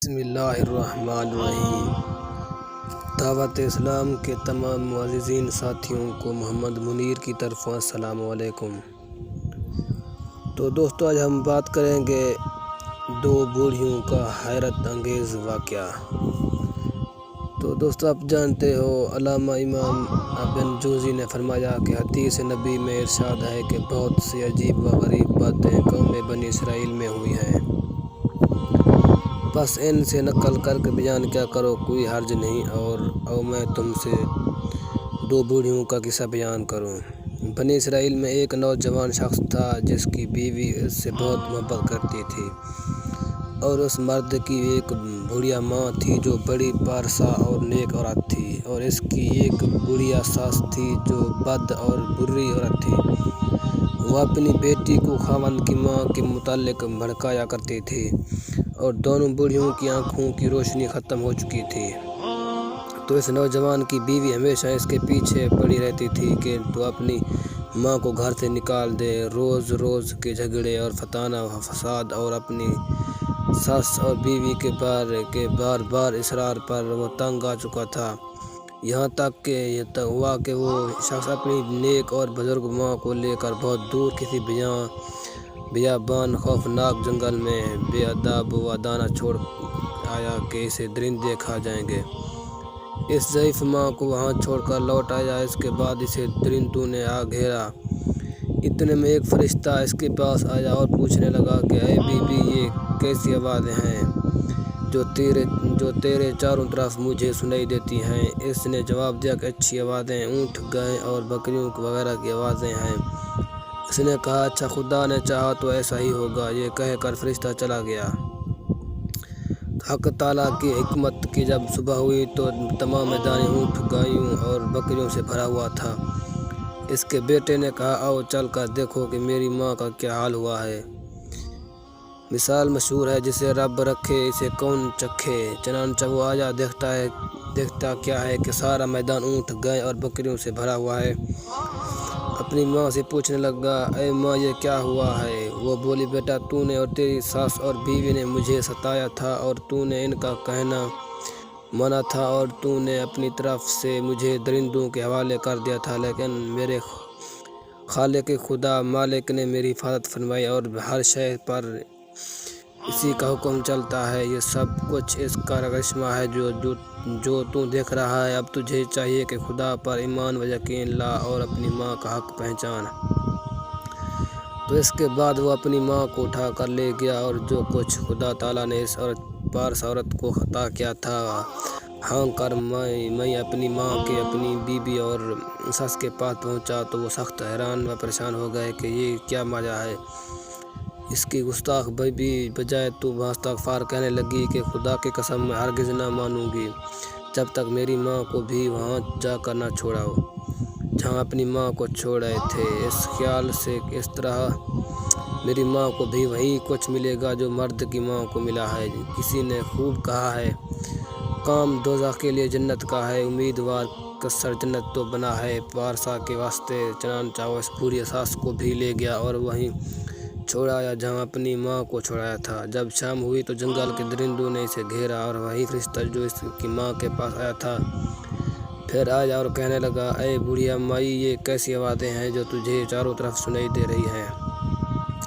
بسم اللہ الرحمن الرحیم۔ دعوت اسلام کے تمام معززین ساتھیوں کو محمد منیر کی طرف السلام علیکم۔ تو دوستو، آج ہم بات کریں گے دو بوڑھیوں کا حیرت انگیز واقعہ۔ تو دوستو، آپ جانتے ہو علامہ امام ابن جوزی نے فرمایا کہ حدیث نبی میں ارشاد ہے کہ بہت سی عجیب و غریب باتیں قوم بنی اسرائیل میں ہوئی ہیں، بس ان سے نقل کر کے بیان کیا کرو، کوئی حرج نہیں۔ اور میں تم سے دو بوڑھیوں کا قصہ بیان کروں۔ بنی اسرائیل میں ایک نوجوان شخص تھا جس کی بیوی اس سے بہت محبت کرتی تھی، اور اس مرد کی ایک بوڑھیا ماں تھی جو بڑی پارسا اور نیک عورت تھی، اور اس کی ایک بوڑھیا ساس تھی جو بد اور بری عورت تھی۔ وہ اپنی بیٹی کو خاوند کی ماں کے متعلق بھڑکایا کرتی تھی، اور دونوں بوڑھیوں کی آنکھوں کی روشنی ختم ہو چکی تھی۔ تو اس نوجوان کی بیوی ہمیشہ اس کے پیچھے پڑی رہتی تھی کہ تو اپنی ماں کو گھر سے نکال دے۔ روز روز کے جھگڑے اور فتنہ فساد اور اپنی ساس اور بیوی کے بار بار اصرار پر وہ تنگ آ چکا تھا، یہاں تک کہ ہوا کہ وہ شخص اپنی نیک اور بزرگ ماں کو لے کر بہت دور کسی بیابان خوفناک جنگل میں بے آداب ودانہ چھوڑ آیا کہ اسے درندے کھا جائیں گے۔ اس ضعیف ماں کو وہاں چھوڑ کر لوٹ آیا۔ اس کے بعد اسے درندوں نے آ گھیرا۔ اتنے میں ایک فرشتہ اس کے پاس آیا اور پوچھنے لگا کہ اے بی بی، یہ کیسی آوازیں ہیں جو تیرے چاروں طرف مجھے سنائی دیتی ہیں؟ اس نے جواب دیا کہ اچھی آوازیں اونٹ، گائے اور بکریوں وغیرہ کی آوازیں ہیں۔ اس نے کہا اچھا، خدا نے چاہا تو ایسا ہی ہوگا۔ یہ کہہ کر فرشتہ چلا گیا۔ حق تعالیٰ کی حکمت کہ جب صبح ہوئی تو تمام میدان اونٹ، گایوں اور بکریوں سے بھرا ہوا تھا۔ اس کے بیٹے نے کہا آؤ چل کر دیکھو کہ میری ماں کا کیا حال ہوا ہے۔ مثال مشہور ہے، جسے رب رکھے اسے کون چکھے۔ چنانچہ وہ آیا، دیکھتا کیا ہے کہ سارا میدان اونٹ، گائے اور بکریوں سے بھرا ہوا ہے۔ اپنی ماں سے پوچھنے لگا اے ماں، یہ کیا ہوا ہے؟ وہ بولی بیٹا، تو نے اور تیری ساس اور بیوی نے مجھے ستایا تھا، اور تو نے ان کا کہنا مانا تھا، اور تو نے اپنی طرف سے مجھے درندوں کے حوالے کر دیا تھا، لیکن میرے خالق خدا مالک نے میری حفاظت فرمائی، اور ہر شے پر اسی کا حکم چلتا ہے۔ یہ سب کچھ اس کا کرشمہ ہے جو تو دیکھ رہا ہے۔ اب تجھے چاہیے کہ خدا پر ایمان و یقین لا اور اپنی ماں کا حق پہچان۔ تو اس کے بعد وہ اپنی ماں کو اٹھا کر لے گیا، اور جو کچھ خدا تعالیٰ نے اس پارسا عورت کو عطا کیا تھا، ہانک کر میں اپنی ماں کے اپنی بیوی اور ساس کے پاس پہنچا تو وہ سخت حیران و پریشان ہو گئے کہ یہ کیا ماجرا ہے۔ اس کی گستاخ بیوی بجائے تو استغفار کہنے لگی کہ خدا کی قسم میں ہرگز نہ مانوں گی جب تک میری ماں کو بھی وہاں جا کر نہ چھوڑاؤ جہاں اپنی ماں کو چھوڑے تھے، اس خیال سے کہ اس طرح میری ماں کو بھی وہی کچھ ملے گا جو مرد کی ماں کو ملا ہے۔ کسی نے خوب کہا ہے کام دوزخ کے لیے جنت کا ہے، امیدوار قصر جنت تو بنا ہے پارسا کے واسطے۔ چنانچہ وہ اس بوڑھی ساس کو بھی لے گیا اور وہیں چھوڑایا جہاں اپنی ماں کو چھوڑایا تھا۔ جب شام ہوئی تو جنگل کے درندوں نے اسے گھیرا، اور وہی فرشتہ جو اس کی ماں کے پاس آیا تھا پھر آیا اور کہنے لگا اے بوڑھیا مائی، یہ کیسی آوازیں ہیں جو تجھے چاروں طرف سنائی دے رہی ہیں؟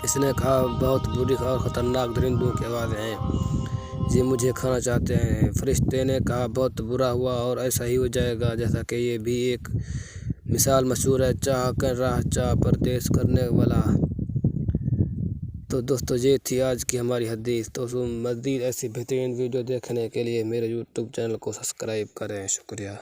اس نے کہا بہت بری اور خطرناک درندوں کی آوازیں ہیں، یہ مجھے کھانا چاہتے ہیں۔ فرشتے نے کہا بہت برا ہوا، اور ایسا ہی ہو جائے گا جیسا کہ یہ بھی ایک مثال مشہور ہے، چاہ کر راہ چاہ پردیس کرنے والا۔ تو دوستو، یہ تھی آج کی ہماری حدیث۔ تو مزید ایسی بہترین ویڈیو دیکھنے کے لیے میرے یوٹیوب چینل کو سبسکرائب کریں۔ شکریہ۔